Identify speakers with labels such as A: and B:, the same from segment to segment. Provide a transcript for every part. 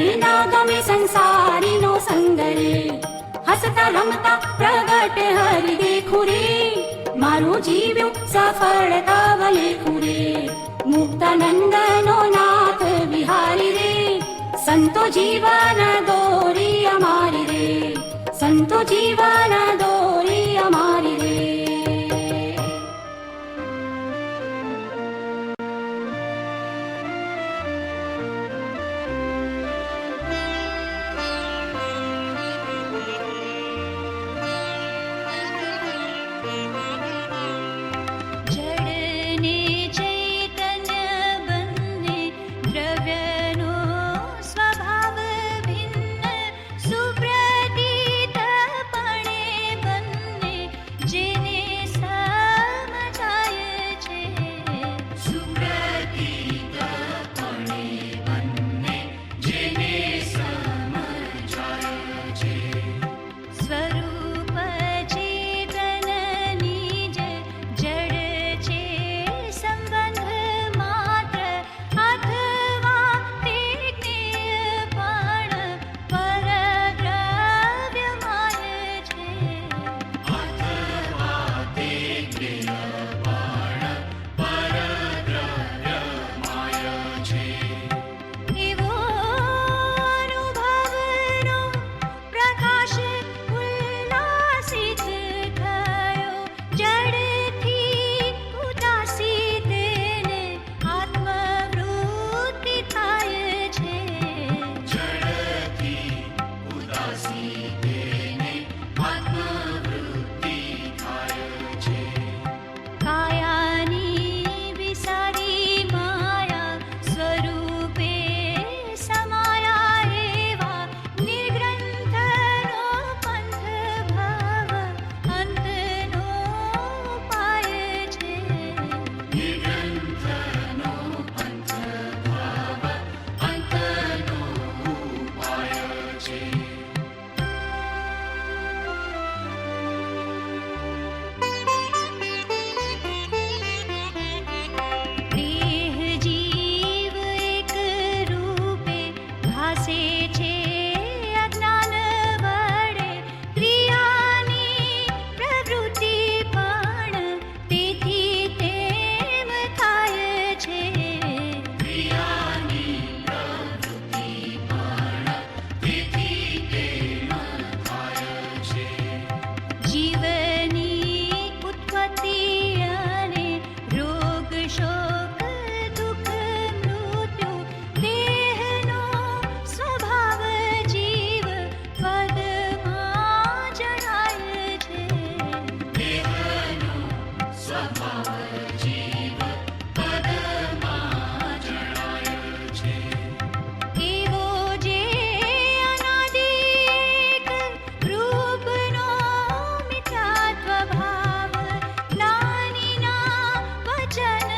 A: મને ના ગમે સંસારીનો સંગ રે, હસતા રમતા પ્રગટે હરિ દેખું રે, મારું જીવ્યું સફળતા વલેખું રે, મુક્તાનંદનો નાથ વિહારી રે, સંતો જીવન દોરી અમારી રે, સંતો જીવન દોરી અમારી રે.
B: જડને ચૈતન્ય બંને દ્રવ્યનો સ્વભાવ ભિન્ન, સુપ્રતીતપણે બંને જેને સમજાય છે. સુપ્રતીતપણે બંને જેને સમજાય છે. સ્વરૂપ ચેતન નિજ જડ છે સંબંધ માત્ર, અથવા તે જ્ઞેય પણ પરદ્રવ્યમાય છે. અથવા તે જ્ઞેય પણ પરદ્રવ્યમાય છે. એવો અનુભવનો પ્રકાશ ઉલ્લાસિત થયો, જડથી ઉદાસી તેને આત્મવૃત્તિ થાય છે. જડથી ઉદાસી તેને આત્મવૃત્તિ થાય છે. કાયાની વિસારી માયા સ્વરૂપે સમાયા એવા, નિર્ગ્રંથનો પંથ ભાવ અંતનો ઉપાય છે. નિર્ગ્રંથનો પંથ ભાવ અંતનો ઉપાય છે. દેહ જીવ એક રૂપે ભાસે છે અજ્ઞાન વડે, ક્રિયાની પ્રવૃત્તિ પણ તેથી તેમ થાય છે. ક્રિયાની પ્રવૃત્તિ પણ તેથી તેમ થાય છે. જીવની ઉત્પત્તિ અને રોગ શોક દુઃખ મૃત્યુ, દેહનો સ્વભાવ જીવ પદમાં જણાય છે. દેહનો સ્વભાવ જીવ પદમાં જણાય છે. એવો જે અનાદિ એક રૂપનો મિથ્યાત્વ ભાવ, જ્ઞાનીના વચન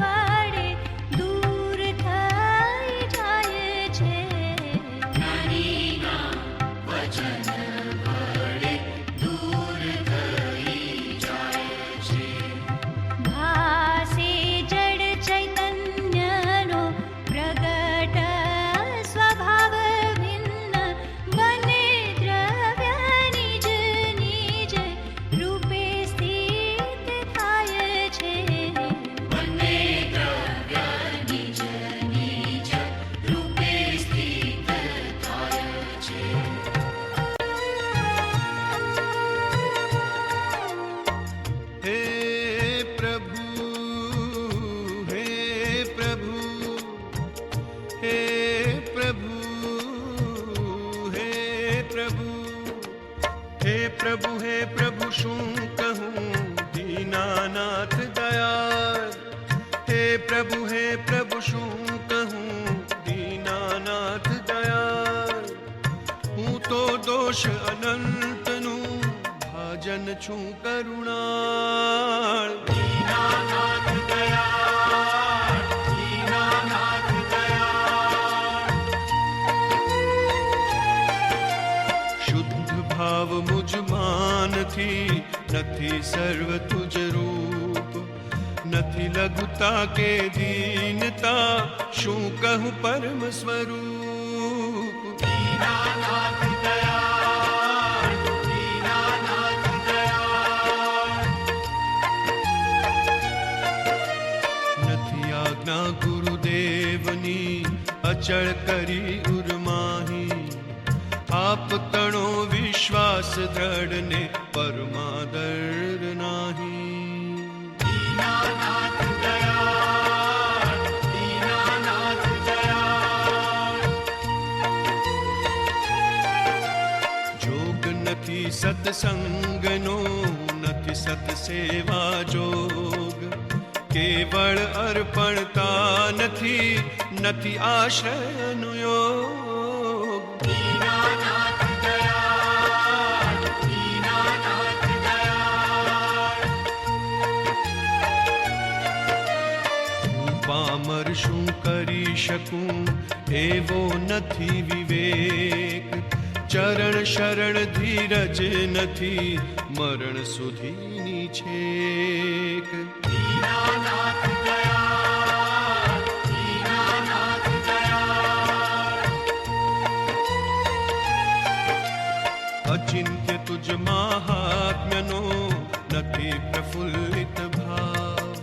B: વડે દૂર થઈ જાય છે. જ્ઞાનીના વચન વડે દૂર થઈ જાય છે. ભાસે જડ ચૈતન્યનો પ્રગટ સ્વભાવ ભિન્ન, બંને દ્રવ્ય નિજ નિજ રૂપે સ્થિત થાય છે. બંને દ્રવ્ય નિજ નિજ રૂપે સ્થિત થાય છે.
C: हे प्रभु हे प्रभु हे प्रभु हे प्रभु हे प्रभु हे प्रभु શું કહું દીનાનાથ દયાળ. હે પ્રભુ શું કહું દીનાનાથ દયાળ. હું તો દોષ અનંતનું ભાજન છું કરુણાળ. દીનાનાથ દયાળ, દીનાનાથ દયાળ. શુદ્ધ ભાવ મુજમાં નથી, નથી સર્વ તુજ રૂપ, નથી લઘુતા કે દીનતા, શું કહું પરમ સ્વરૂપ. વિના ગુરુદેવની અચળ કરી ઉર્માહી આપ તણો વિશ્વાસ દ્રઢ ને પરમાદર નાહી દીનાનાથ દયાળ દીનાનાથ દયાળ જોગ નથી સત્સંગનો નથી સત્સેવા જોગ કેવળ અર્પણતા નથી નથી આશ્રયનો યોગ દીનાનાથ દયાળ દીનાનાથ દયાળ હું પામર શું કરી શકું એવો નથી વિવેક ચરણ શરણ ધીરજ નથી મરણ સુધીની છેક દીનાનાથ દયાળ દીનાનાથ દયાળ અચિંત્ય તુજ મહાત્મ્યનો નથી પ્રફુલ્લિત ભાવ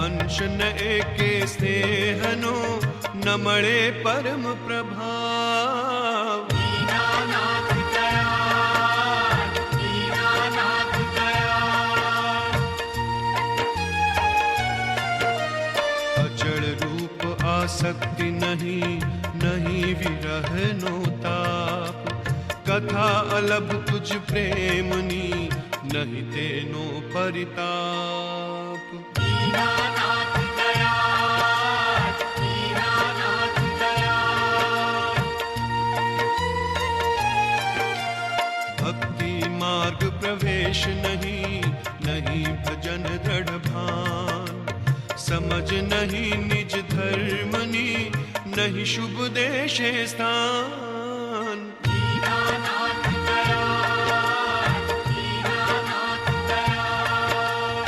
C: અંશ ન એકે સ્નેહનો ન મળે પરમ પ્રભાવ દીનાનાથ દયાળ દીનાનાથ દયાળ અચળ રૂપ આસક્તિ નહીં નહીં વિરહનો તાપ કથા અલભ તુજ પ્રેમની નહીં તેનો પરિતાપ દીનાનાથ દયાળ દીનાનાથ દયાળ ભક્તિ માર્ગ પ્રવેશ નહીં નહીં ભજન દ્રઢ ભાન સમજ નહીં નિજ ધર્મની નહીં શુભ દેશે સ્થાન દીનાનાથ દયાળ દીનાનાથ દયાળ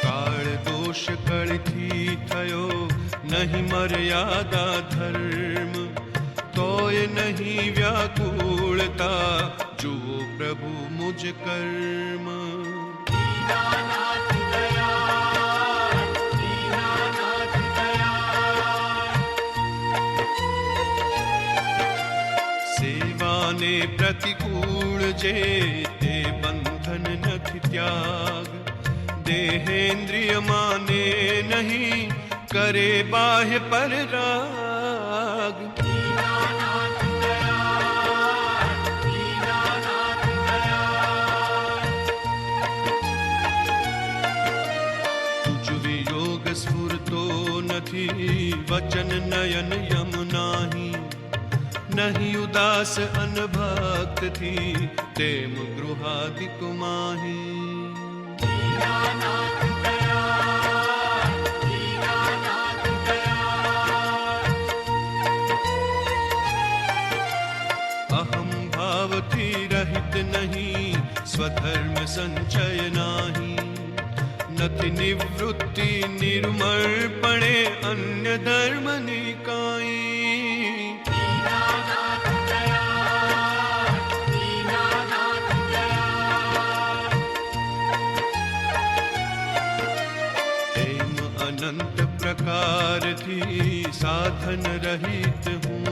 C: કાળ દોષ કળથી થયો નહીં મર્યાદા ધર્મ તોય નહીં વ્યાકુળતા જુઓ પ્રભુ મુજ કર્મ દીનાનાથ દયાળ દીનાનાથ દયાળ સેવાને પ્રતિકૂળ જે તે બંધન નથી ત્યાગ દેહેન્દ્રિય માને નહીં કરે બાહ્ય પરરાગ દીનાનાથ દયાળ દીનાનાથ દયાળ તુજ વિયોગ સ્ફુરતો નથી વચન નયન યમ નાહી નહીં ઉદાસ અનભક્તથી તેમ ગૃહાદિક માહી દીનાનાથ દયાળ દીનાનાથ દયાળ અહમ ભાવથી રહિત નહીં સ્વધર્મ સંચય નાહી નથી નિવૃત્તિ નિર્મળપણે અન્ય ધર્મની કાંઈ દીનાનાથ દયાળ દીનાનાથ દયાળ એમ અનંત પ્રકારથી સાધન રહિત હું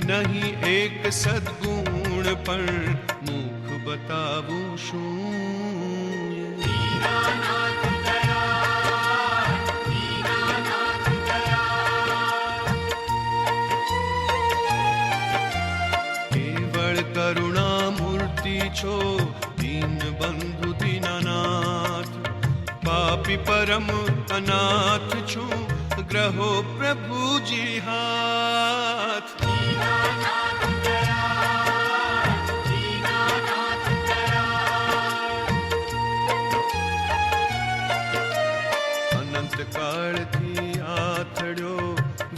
C: નહીં એક સદગુણ પણ મુખ બતાવું શું દીનાનાથ દયાળ દીનાનાથ દયાળ કેવળ કરુણા મૂર્તિ છો દીન બંધુ દીનાનાથ પાપી પરમ અનાથ છું ગ્રહો પ્રભુજી હાથ દીનાનાથ દયાળ દીનાનાથ દયાળ અનંત કાળથી આથડ્યો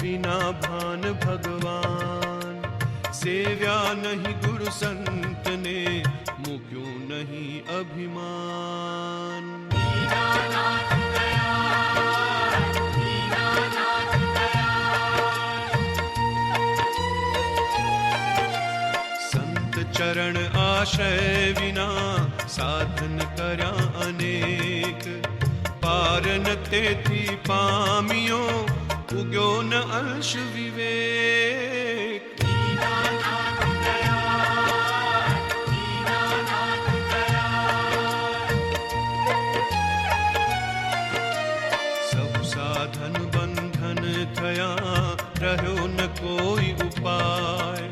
C: વિના ભાન ભગવાન સેવ્યા નહીં ગુરુ સંતને મૂક્યું નહીં અભિમાન દીનાનાથ દયાળ દીનાનાથ દયાળ સંત ચરણ આશ્રય વિના સાધન કર્યા અનેક તેથી પામ્યો ઉગ્યો ન અંશ વિવેક. સબ સાધન બંધન થયા, રહ્યો ન કોઈ ઉપાય.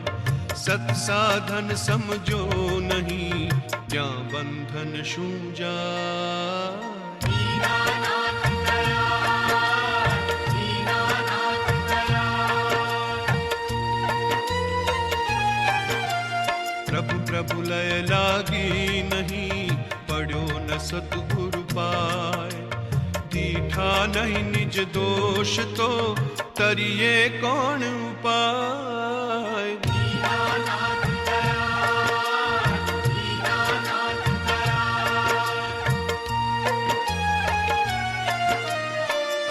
C: સત્સાધન સમજો નહીં, ત્યાં બંધન શું જાય. પ્રભુ પ્રભુ લય લાગી નહીં, પડ્યો ન સદગુરુ પાય. દીઠા નહીં નિજ દોષ તો, તરીએ કોણ ઉપાય.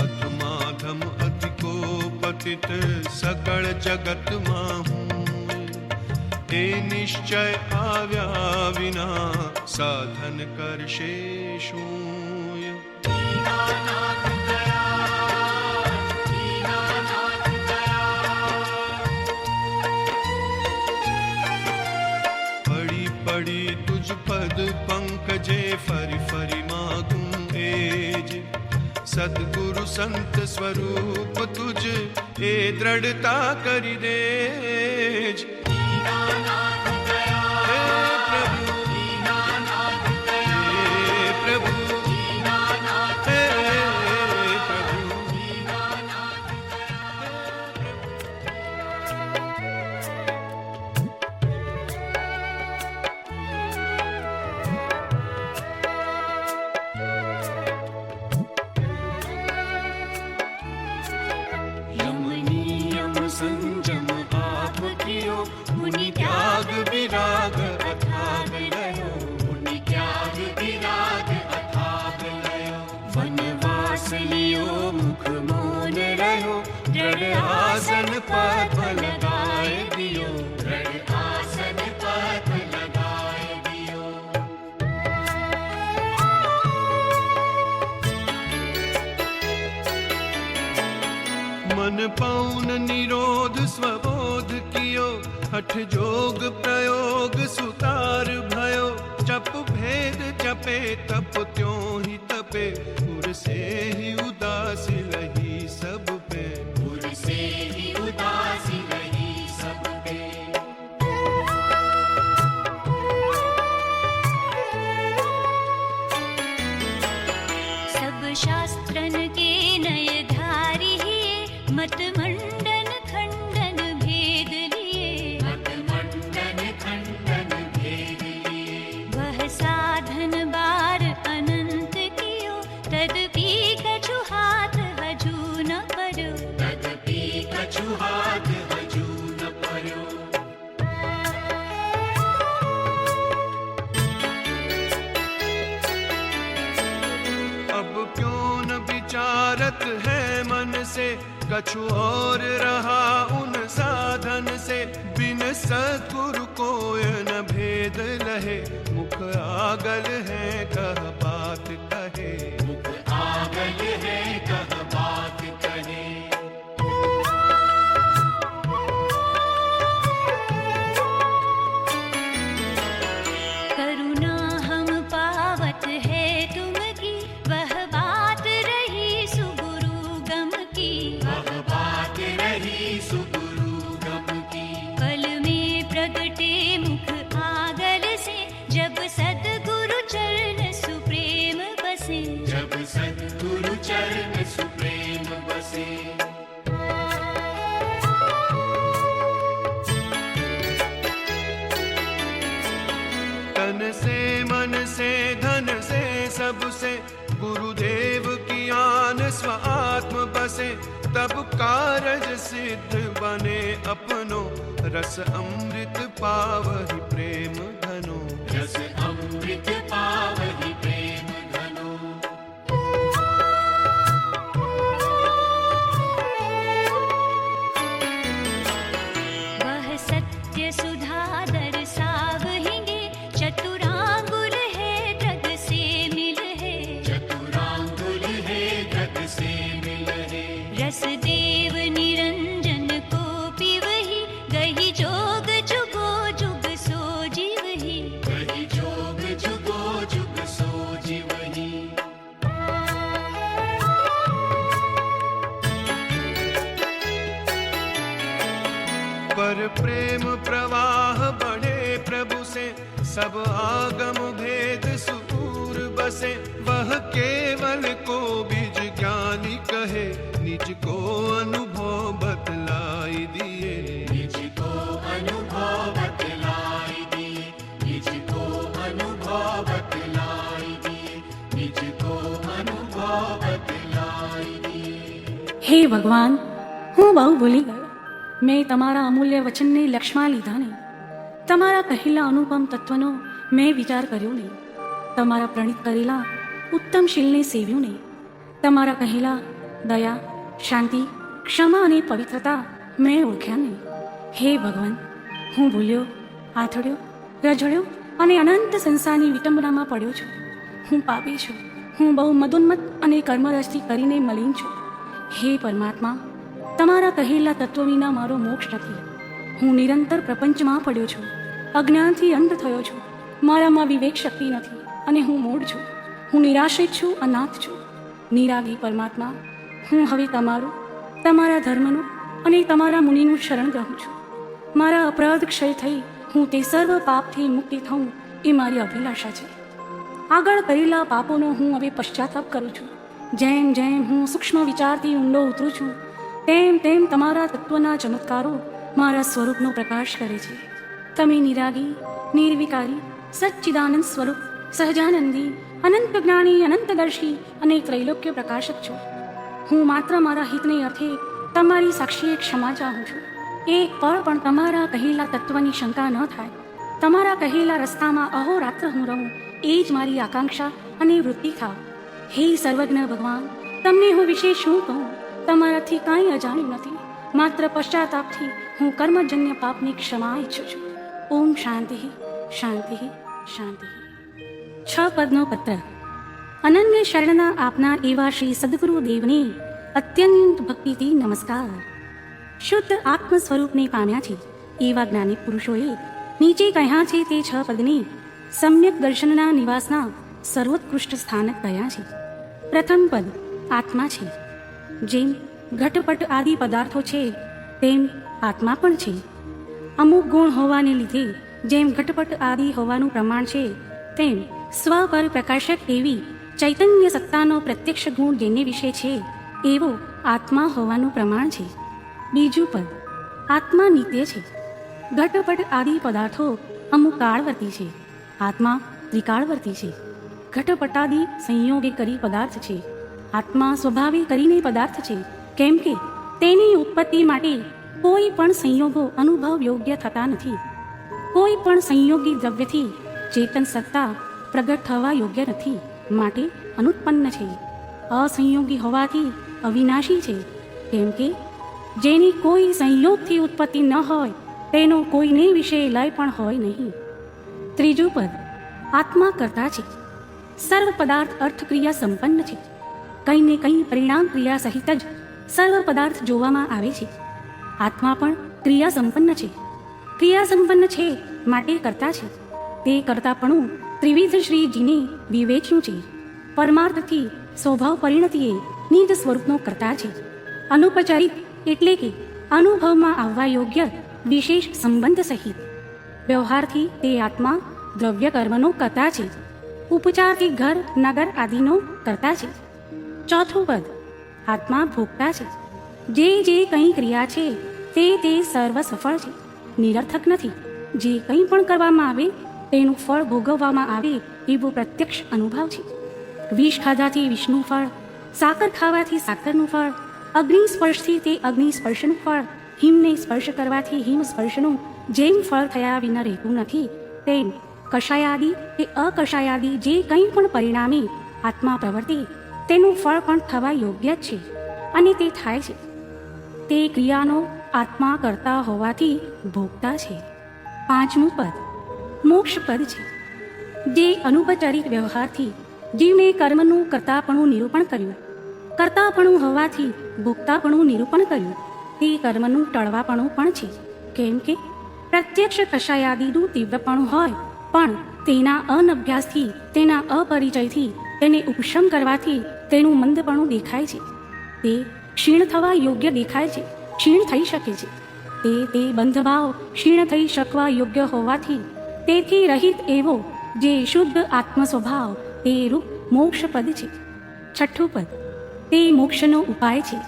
C: અધમાધમ અધિકો પતિત સકળ જગતમાં હું, તે નિશ્ચય આવ્યા વિના સાધન કરશે શું. પડી પડી તુજ પદ પંકજે, ફરી ફરી માગું એજ. સદગુરુ સંત સ્વરૂપ તુજ એ દ્રઢતા કરી દેજ. સંજમ આપ કિયો, મુનિ ત્યાગ વિરાગ અથાગ લયો. મુનિ ત્યાગ વિરાગ અથાગ લયો. વનવાસ લિયો મુખ મૌન રહ્યો, દ્રઢ આસન પથ લગાય દિયો. દ્રઢ આસન પથ લગાય દિયો. मन पौन निरोध स्वबोध कियो, हठ जोग प्रयोग सुतार भयो. जप भेद जपे तप त्यों ही तपे, पुर से ही उदासी लही सब पे. पुर से ही उदासी लही सब पे.
B: सब शास्त्रन के नय धारी, मत मंडन खंडन भेद लिए. मत मंडन खंडन भेद लिए. वह साधन बार अनंत कियो, तदपि कछु हाथ हजू न पर्यो. तदपि कछु हाथ हजू न पर्यो. अब क्यों न विचारत है मन से, कछु और रहा उन साधन से. बिन सद्गुरु कोय न भेद लहे, मुख आगल है कह बात कहे. मुख आगल है कह बात कहे. करुणा हम पावत है तुम की, वह बात रही सुगुरु गम की. वह बात रही सुगुरु गम की. कल में प्रगटे मुख आगल से, जब सद्गुरु चरण सुप्रेम बसे. जब सद्गुरु चरण सुप्रेम बसे. तन से मन से धन से सबसे, गुरुदेव की आन स्व आत्म बसे. तब कारज सिद्ध बने अपनो, रस अमृत पावहि प्रेम घनो. रस अमृत पावहि प्रेम घनो. वह सत्य सुधा दरसावहिंगे, चतुरांगुल है जग से मिल है. चतुरांगुल है जग
C: पर प्रेम प्रवाह बढ़े प्रभु से, सब आगम भेद सुदूर बसे। वह केवल को बीज ज्ञानी कहे, निज को अनुभव बतलाई दिए।
D: निज को अनुभव बतलाई दिए, निज को अनुभव बतलाई दिए, निज को अनुभव बतलाई दिए।
A: હે ભગવાન, હું બહુ ભૂલી ગયો. મેં તમારા અમૂલ્ય વચનને લક્ષ્યમાં લીધા નહીં. તમારા કહેલા અનુપમ તત્વનો મેં વિચાર કર્યો નહીં. તમારા પ્રણીત કરેલા ઉત્તમ શીલને સેવ્યું નહીં. તમારા કહેલા દયા, શાંતિ, ક્ષમા અને પવિત્રતા મેં ઓળખ્યા નહીં. હે ભગવાન, હું ભૂલ્યો, આથડ્યો, રજળ્યો અને અનંત સંસારની વિટંબનામાં પડ્યો છું. હું પાપી છું. હું બહુ મદોન્મત્ત અને કર્મરસથી કરીને મલિન છું. હે પરમાત્મા, તમારા કહેલા તત્વ વિના મારો મોક્ષ નથી. હું નિરંતર પ્રપંચમાં પડ્યો છું. અજ્ઞાનથી અંધ થયો છું. મારામાં વિવેક શક્તિ નથી અને હું મૂળ છું. હું નિરાશ્રિત છું, અનાથ છું. નિરાગી પરમાત્મા, હું હવે તમારું, તમારા ધર્મનું અને તમારા મુનિનું શરણ ગ્રહું છું. મારા અપરાધ ક્ષય થઈ હું તે સર્વ પાપથી મુક્તિ થઉં એ મારી અભિલાષા છે. આગળ કરેલા પાપોનો હું હવે પશ્ચાતાપ કરું છું. જેમ જેમ હું સૂક્ષ્મ વિચારથી ઊંડો ઉતરું છું, તેમ તેમ તમારા તત્વના ચમત્કારો મારા સ્વરૂપનો પ્રકાશ કરે છે. તમે નિરાગી, નિર્વિકારી, સચ્ચિદાનંદ સ્વરૂપ, સહજાનંદી, અનંત જ્ઞાની, અનંતદર્શી અને ત્રૈલોક્ય પ્રકાશક છો. હું માત્ર મારા હિતને અર્થે તમારી સાક્ષીએ ક્ષમા ચાહું છું. એક પળ પણ તમારા કહેલા તત્વની શંકા ન થાય. તમારા કહેલા રસ્તામાં અહોરાત્ર હું રહું, એ જ મારી આકાંક્ષા અને વૃત્તિ થાવ. હે સર્વજ્ઞ ભગવાન, તમને હું વિશેષ શું કહું? તમારાથી કાંઈ અજાણ્યું નથી. માત્ર પશ્ચાતાપથી હું કર્મજન્ય પાપની ક્ષમા ઈચ્છું છું. ઓમ શાંતિ, શાંતિ, શાંતિ. 6 પદનો પત્ર. અનન્ય શરણના આપનાર એવા શ્રી સદગુરુદેવને અત્યંત ભક્તિથી નમસ્કાર. શુદ્ધ આત્મ સ્વરૂપને પામ્યા છે એવા જ્ઞાની પુરુષોએ નીચે કહ્યા છે તે 6 પદને સમ્યક દર્શનના નિવાસના સર્વોત્કૃષ્ટ સ્થાનક કહ્યા છે. પ્રથમ પદ આત્મા છે. જેમ ઘટપટ આદિ પદાર્થો છે તેમ આત્મા પણ છે. અમુક ગુણ હોવાને લીધે જેમ ઘટપટ આદિ હોવાનું પ્રમાણ છે, તેમ સ્વ પર પ્રકાશક એવી ચૈતન્ય સત્તાનો પ્રત્યક્ષ ગુણ જેને વિશે છે એવો આત્મા હોવાનું પ્રમાણ છે. બીજું પદ આત્મા નિત્ય છે. ઘટપટ આદિ પદાર્થો અમુક કાળવર્તી છે. આત્મા ત્રિકાળવર્તી છે. ઘટપટાદિ સંયોગે કરી પદાર્થ છે. આત્મા સ્વભાવે કરીને પદાર્થ છે, કેમ કે તેની ઉત્પત્તિ માટે કોઈ પણ સંયોગો અનુભવ યોગ્ય થતા નથી. કોઈ પણ સંયોગી દ્રવ્યથી ચેતન સત્તા પ્રગટ થવા યોગ્ય નથી, માટે અનુત્પન્ન છે. અસંયોગી હોવાથી અવિનાશી છે, કેમ કે જેની કોઈ સંયોગથી ઉત્પત્તિ ન હોય તેનો કોઈને વિશે લય પણ હોય નહીં. ત્રીજું પદ આત્મા કરતા છે. સર્વ પદાર્થ અર્થક્રિયા સંપન્ન છે. કંઈ ને કંઈ પરિણામ ક્રિયા સહિત જ સર્વ પદાર્થ જોવામાં આવે છે. આત્મા પણ ક્રિયા સંપન્ન છે. ક્રિયા સંપન્ન છે માટે કરતા છે. તે કરતાપણું ત્રિવિધ શ્રીજીને વિવેચ્યું છે. પરમાર્થથી સ્વભાવ પરિણતિએ નિજ સ્વરૂપનો કરતા છે. અનુપચારિક એટલે કે અનુભવમાં આવવા યોગ્ય વિશેષ સંબંધ સહિત. વ્યવહારથી તે આત્મા દ્રવ્ય કર્મનો કરતા છે. ઉપચારથી ઘર નગર આદિનો કરતા છે. ચોથું પદ આત્મા ભોગતા છે. જે જે કંઈ ક્રિયા છે તે સર્વ સફળ છે, નિરર્થક નથી. જે કંઈ પણ કરવામાં આવે તેનું ફળ ભોગવવામાં આવે એવો પ્રત્યક્ષ અનુભવ છે. વિષ ખાધાથી વિષનું ફળ, સાકર ખાવાથી સાકરનું ફળ, અગ્નિ સ્પર્શથી તે અગ્નિ સ્પર્શનું ફળ, હિમને સ્પર્શ કરવાથી હિમ સ્પર્શનું જેમ ફળ થયા વિના રહેતું નથી, તેમ કષાયાદિ કે અકષાયાદિ જે કંઈ પણ પરિણામે આત્મા પ્રવર્તે તેનું ફળ પણ થવા યોગ્ય જ છે અને તે થાય છે. તે ક્રિયાનો આત્મા કરતા હોવાથી ભોગતા છે. પાંચમું પદ મોક્ષ પદ છે. જે અનુપચારિક વ્યવહારથી જીવને કર્મનું કર્તાપણું નિરૂપણ કર્યું, કર્તાપણું હોવાથી ભોગતાપણું નિરૂપણ કર્યું, તે કર્મનું ટળવાપણું પણ છે. કેમ કે પ્રત્યક્ષ કષાયાદિનું તીવ્રપણું હોય પણ તેના અનભ્યાસથી, તેના અપરિચયથી, તેને ઉપશમ કરવાથી તેનું મંદપણું દેખાય છે. તે ક્ષીણ થવા યોગ્ય દેખાય છે, ક્ષીણ થઈ શકે છે. તે બંધભાવ ક્ષીણ થઈ શકવા યોગ્ય હોવાથી તેથી રહિત એવો જે શુદ્ધ આત્મ સ્વભાવ તે રૂપ મોક્ષપદ છે. 6થું પદ તે મોક્ષનો ઉપાય છે.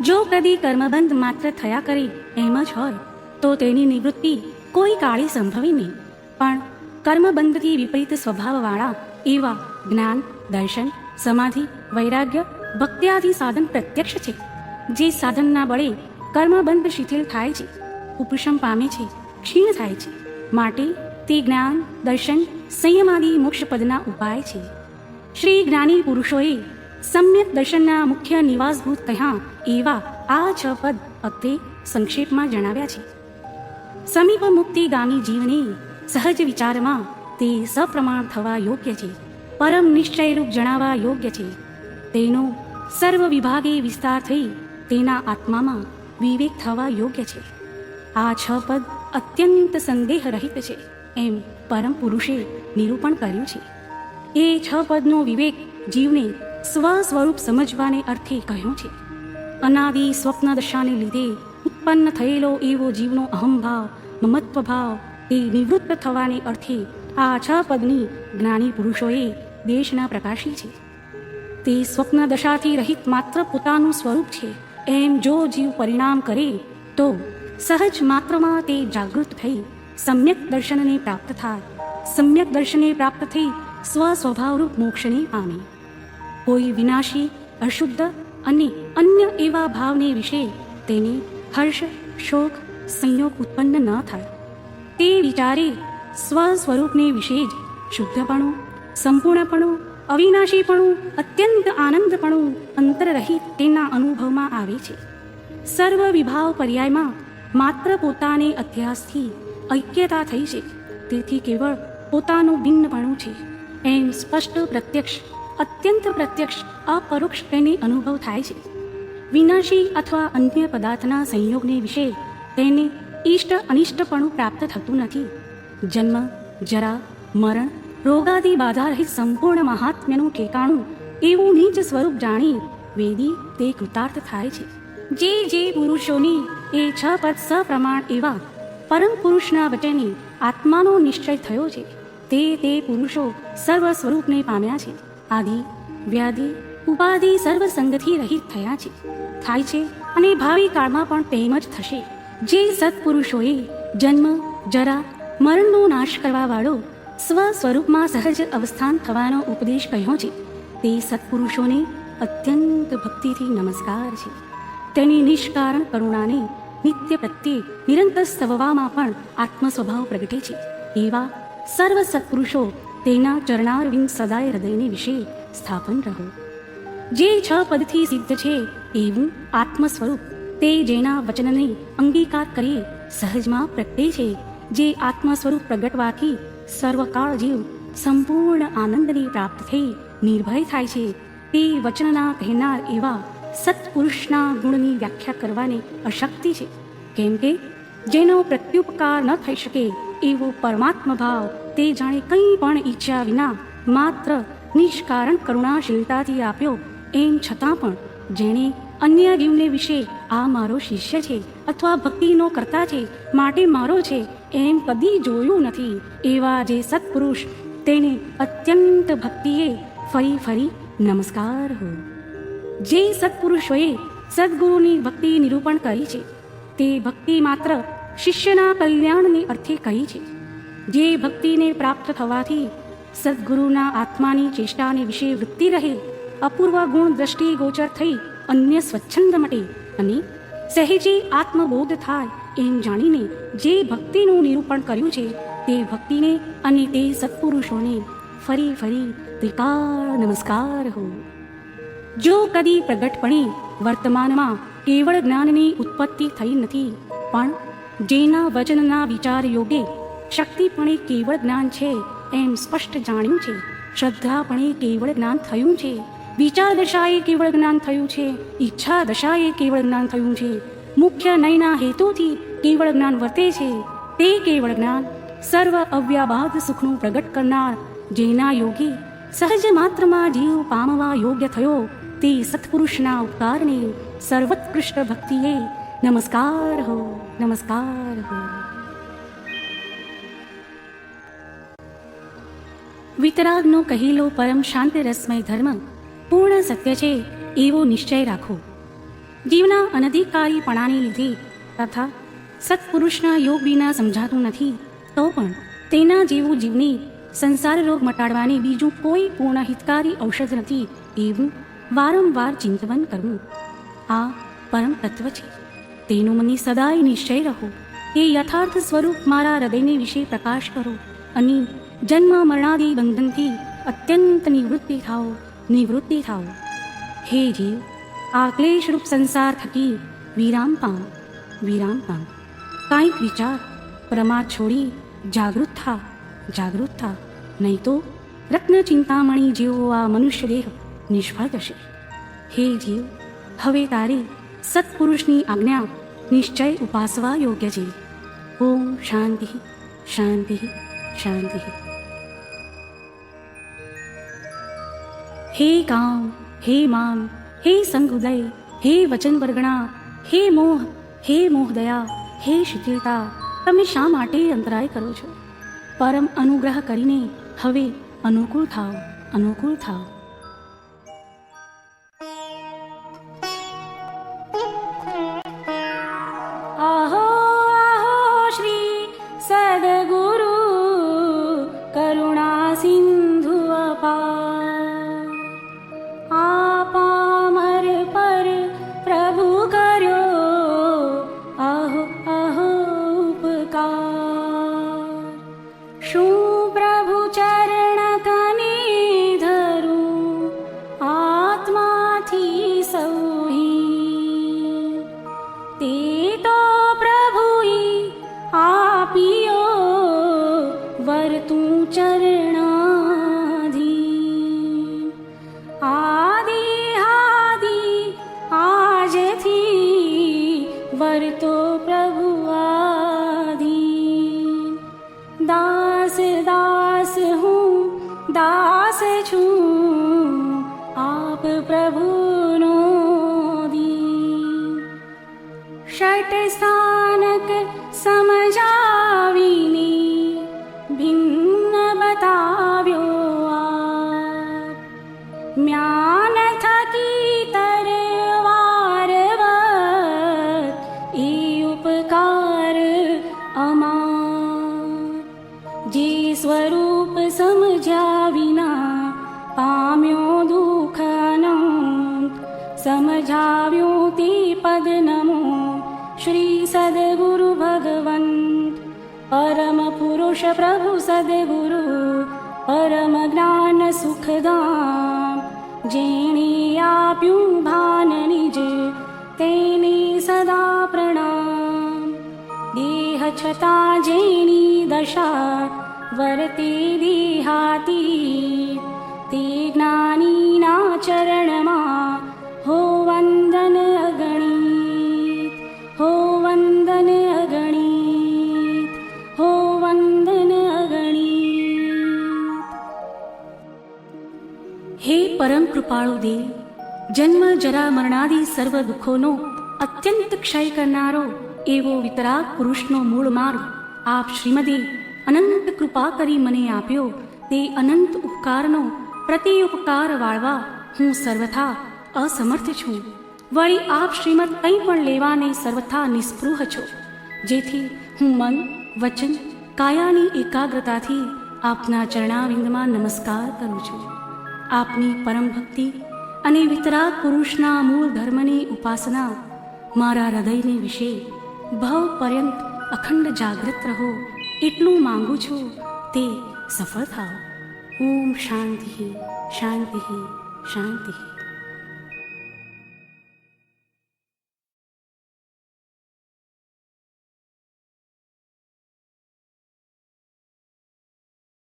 A: જો કદી કર્મબંધ માત્ર થયા કરે એમ જ હોય તો તેની નિવૃત્તિ કોઈ કાળે સંભવે નહીં. પણ કર્મબંધથી વિપરીત સ્વભાવવાળા એવા જ્ઞાન, દર્શન, સમાધિ, વૈરાગ્ય, ભક્ત્યાદિ સાધન પ્રત્યક્ષ છે. જે સાધનના બળે કર્મબંધ શિથિલ થાય છે, ઉપશમ પામે છે, ક્ષીણ થાય છે. માટે તે જ્ઞાન, દર્શન, સંયમાદિ મોક્ષપદના ઉપાય છે. શ્રી જ્ઞાની પુરુષોએ સમ્યક દર્શનના મુખ્ય નિવાસભૂત કહ્યા એવા આ 6 પદ અત્રે સંક્ષેપમાં જણાવ્યા છે. સમીપ મુક્તિગામી જીવને સહજ વિચારમાં તે સપ્રમાણ થવા યોગ્ય છે, પરમ નિશ્ચયરૂપ જણાવવા યોગ્ય છે. તેનો સર્વ વિભાગે વિસ્તાર થઈ તેના આત્મામાં વિવેક થવા યોગ્ય છે. આ 6 પદ અત્યંત સંદેહ રહિત છે એમ પરમ પુરુષે નિરૂપણ કર્યું છે. એ 6 પદનો વિવેક જીવને સ્વસ્વરૂપ સમજવાને અર્થે કહ્યું છે. અનાદિ સ્વપ્ન દશાને લીધે ઉત્પન્ન થયેલો એવો જીવનો અહંભાવ, મમત્વ ભાવ તે નિવૃત્ત થવાને અર્થે આ 6 પદની જ્ઞાની પુરુષોએ દેશના પ્રકાશી છે. તે સ્વપ્ન દશાથી રહિત માત્ર પોતાનું સ્વરૂપ છે એમ જો જીવ પરિણામ કરે તો સહજ માત્રમાં તે જાગૃત થઈ સમ્યક દર્શનને પ્રાપ્ત થાય. સમ્યક દર્શને પ્રાપ્ત થઈ સ્વસ્વભાવરૂપ મોક્ષને પામે. કોઈ વિનાશી, અશુદ્ધ અને અન્ય એવા ભાવને વિશે તેને હર્ષ, શોક, સંયોગ ઉત્પન્ન ન થાય. તે વિચારે સ્વસ્વરૂપને વિશે જ શુદ્ધપણું, સંપૂર્ણપણું, અવિનાશીપણું, અત્યંત આનંદપણું અંતરરહિત તેના અનુભવમાં આવે છે. સર્વ વિભાવ પર્યાયમાં માત્ર પોતાને અધ્યાસથી ઐક્યતા થઈ છે. તેથી કેવળ પોતાનું ભિન્નપણું છે એમ સ્પષ્ટ પ્રત્યક્ષ, અત્યંત પ્રત્યક્ષ, અપરોક્ષ તેને અનુભવ થાય છે. વિનાશી અથવા અન્ય પદાર્થના સંયોગને વિશે તેને ઇષ્ટ અનિષ્ટપણું પ્રાપ્ત થતું નથી. જન્મ, જરા, મરણ, રોગાદિ બાધારહિત સંપૂર્ણ મહાત્મ્યનું ઠેકાણું એવું નીચ સ્વરૂપ જાણી વેદી તે કૃતાર્થ થાય છે. જે પુરુષોની એ 6 પદ સપ્રમાણ એવા પરમ પુરુષના વચને આત્માનો નિશ્ચય થયો છે તે પુરુષો સર્વ સ્વરૂપને પામ્યા છે. આદિ, વ્યાધિ, ઉપાધિ સર્વ સંગથી રહિત થયા છે, થાય છે અને ભાવિ કાળમાં પણ તેમ જ થશે. જે સત્પુરુષોએ જન્મ, જરા, મરણનો નાશ કરવા વાળો સ્વ સ્વરૂપમાં સહજ અવસ્થાન થવાનો ઉપદેશ કહ્યો છે તે સત્પુરુષોને અત્યંત ભક્તિથી નમસ્કાર છે. તેની નિષ્કારણ કરુણાને નિત્ય પ્રત્યે નિરંતર સ્તવવામાં પણ આત્મ સ્વભાવ પ્રગટે છે. એવા સર્વ સત્પુરુષો તેના ચરણારવિંદ સદાય હૃદયને વિશે સ્થાપન રહો. જે 6 પદથી સિદ્ધ છે એવું આત્મ સ્વરૂપ તે જેના વચનને અંગીકાર કરી સહજમાં પ્રગટે છે. જે આત્મ સ્વરૂપ પ્રગટવાથી સર્વકાળ જીવ સંપૂર્ણ આનંદને પ્રાપ્ત થઈ નિર્ભય થાય છે. તે વચનના કહેનાર એવા સત્પુરુષના ગુણની વ્યાખ્યા કરવાની અશક્તિ છે. કેમ કે જેનો પ્રત્યુપકાર ન થઈ શકે એવો પરમાત્મ ભાવ તે જાણે કંઈ પણ ઈચ્છ્યા વિના માત્ર નિષ્કારણ કરુણાશીલતાથી આપ્યો. એમ છતાં પણ જેણે અન્ય જીવને વિશે આ મારો શિષ્ય છે અથવા ભક્તિનો કર્તા છે માટે મારો છે એમ કદી જોયું નથી એવા જે સત્પુરુષ તેને અત્યંત ભક્તિએ ફરી ફરી નમસ્કાર હો. જે સત્પુરુષોએ સદગુરુની ભક્તિ નિરૂપણ કરી છે તે ભક્તિ માત્ર શિષ્યના કલ્યાણને અર્થે કહી છે. જે ભક્તિને પ્રાપ્ત થવાથી સદગુરુના આત્માની ચેષ્ટાને વિશે વૃત્તિ રહે, અપૂર્વ ગુણ દ્રષ્ટિ ગોચર થઈ અન્ય સ્વચ્છંદ મટે અને સહેજે આત્મબોધ થાય એમ જાણીને જે ભક્તિનું નિરૂપણ કર્યું છે તે ભક્તિને અને તે સત્પુરુષોને ફરી ફરી ત્રિકાળ નમસ્કાર હો. જો કદી પ્રગટપણે વર્તમાનમાં કેવળ જ્ઞાનની ઉત્પત્તિ થઈ નથી, પણ જેના વચનના વિચાર યોગે શક્તિપણે કેવળ જ્ઞાન છે એમ સ્પષ્ટ જાણ્યું છે, શ્રદ્ધાપણે કેવળ જ્ઞાન થયું છે, વિચાર દશાએ કેવળ જ્ઞાન થયું છે, ઈચ્છા દશાએ કેવળ જ્ઞાન થયું છે, મુખ્ય નયના હેતુથી કેવળ જ્ઞાન વર્તે છે, તે કેવળ જ્ઞાન સર્વ અવ્યાબાદ સુખનું પ્રગટ કરનાર જેના યોગી સહજ માત્રમાં જીવ પામવા યોગ્ય થયો તે સત્પુરુષના ઉપકારને સર્વોત્કૃષ્ટ ભક્તિએ નમસ્કાર હો. નમસ્કાર હો. વિતરાગનો કહેલો પરમ શાંતિ રસમય ધર્મ પૂર્ણ સત્ય છે એવો નિશ્ચય રાખો. જીવના અનધિકારીપણાને લીધે તથા સત્પુરુષના યોગ વિના સમજાતું નથી તો પણ તેના જેવું જીવને સંસાર રોગ મટાડવાની બીજું કોઈ પૂર્ણ હિતકારી ઔષધ નથી એવું વારંવાર ચિંતન કરવું. આ પરમ તત્વ છે. તેનું મને સદાય નિશ્ચય રહો. એ યથાર્થ સ્વરૂપ મારા હૃદયને વિશે પ્રકાશ કરો અને જન્મ મરણાદી બંધનથી અત્યંત નિવૃત્તિ થાઓ. હે જીવ, આ ક્લેશરૂપ સંસાર થકી વિરામ પામ. કાંઈક વિચાર, પ્રમાદ છોડી જાગૃત થા, નહીં તો રત્ન ચિંતામણી જેવો આ મનુષ્ય દેહ નિષ્ફળ જશે. હે જીવ, હવે તારી સત્પુરુષની આજ્ઞા નિશ્ચય ઉપાસવા યોગ્ય છે. ઓમ શાંતિ શાંતિ શાંતિ. હે કામ, હે માન, હે સંગુદય, હે વચન વર્ગણા, હે મોહદયા, હે શિથિલતા, તમે શા માટે અંતરાય કરો છો? પરમ અનુગ્રહ કરીને હવે અનુકૂળ થાઓ. આહો શ્રી સદગુરુ કરુણા સિંધુ અપાર, પામર પર પ્રભુ કર્યો આહો ઉપકાર. શું પ્રભુ ચરણ કને ધરું આત્માથી સૌહી, તે તો પ્રભુએ આપ્યો વર્તું ચરણાધી. આદિ આજથી વર્તો પ્રભુ આધી. દાસ હું દાસ છું આપ પ્રભુનો દી. ષટ સ્થાનક સમજાવીને ભિન્ન બતાવ્યો આપ, જ્ઞાન થકી તરવારવત એ ઉપકાર અમાર. જે સ્વરૂપ સમજ્યા વિના પામ્યો દુઃખ અનંત, સમજાવ્યો તે પદ નમો શ્રી સદગુરુ ભગવંત. પરમ પુરુષ પ્રભુ સદગુરુ પરમ જ્ઞાન સુખધામ, જેણે આપ્યું ભાન નિજ તેને સદા પ્રણામ. દેહ છતાં જેની દશા વર્તે દેહાતી, તે જ્ઞાનીના ચરણમાં હો વંદન અગણિત, હો વંદન અગણિત, હો વંદન અગણિત. હે પરમ કૃપાળુ દેવ, જન્મ જરા મરણાદી સર્વ દુઃખોનો અત્યંત ક્ષય કરનારો એવો વિતરાગ પુરુષનો મૂળ માર્ગ આપ શ્રીમદે અનંત કૃપા કરી મને આપ્યો. તે અનંત ઉપકારનો પ્રતિઉપકાર વાળવા હું સર્વથા અસમર્થ છું. વળી આપ શ્રીમદ કંઈ પણ લેવાને સર્વથા નિસ્પૃહ છો, જેથી હું મન વચન કાયાની એકાગ્રતાથી આપના ચરણાવિંદમાં નમસ્કાર કરું છું. આપની પરમ ભક્તિ અને વિતરાગ પુરુષના મૂળ ધર્મની ઉપાસના મારા હૃદયને વિશે ભવ પર્યંત અખંડ જાગૃત રહો એટલું માંગુ છું. તે સફળ થાઓ. ઓમ શાંતિ શાંતિ શાંતિ.